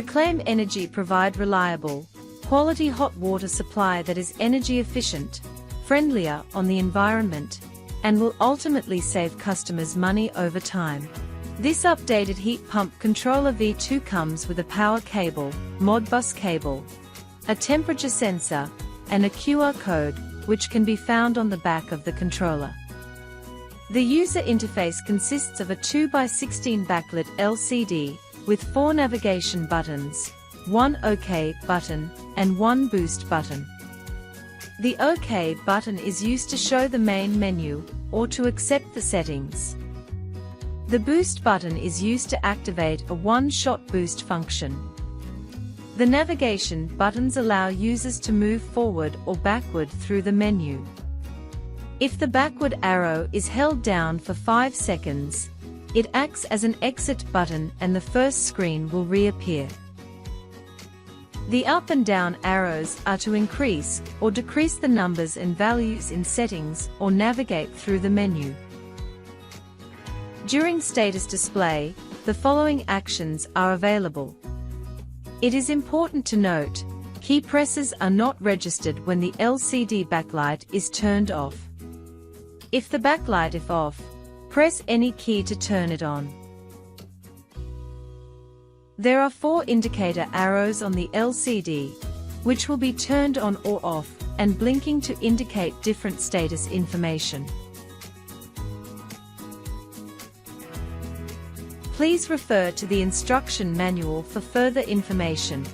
Reclaim Energy provide reliable, quality hot water supply that is energy efficient, friendlier on the environment, and will ultimately save customers money over time. This updated heat pump controller V2 comes with a power cable, Modbus cable, a temperature sensor, and a QR code, which can be found on the back of the controller. The user interface consists of a 2x16 backlit LCD, with 4 navigation buttons, 1 OK button, and 1 boost button. The OK button is used to show the main menu, or to accept the settings. The boost button is used to activate a one-shot boost function. The navigation buttons allow users to move forward or backward through the menu. If the backward arrow is held down for 5 seconds, it acts as an exit button and the first screen will reappear. The up and down arrows are to increase or decrease the numbers and values in settings or navigate through the menu. During status display, the following actions are available. It is important to note, key presses are not registered when the LCD backlight is turned off. If the backlight is off, press any key to turn it on. There are 4 indicator arrows on the LCD, which will be turned on or off, and blinking to indicate different status information. Please refer to the instruction manual for further information.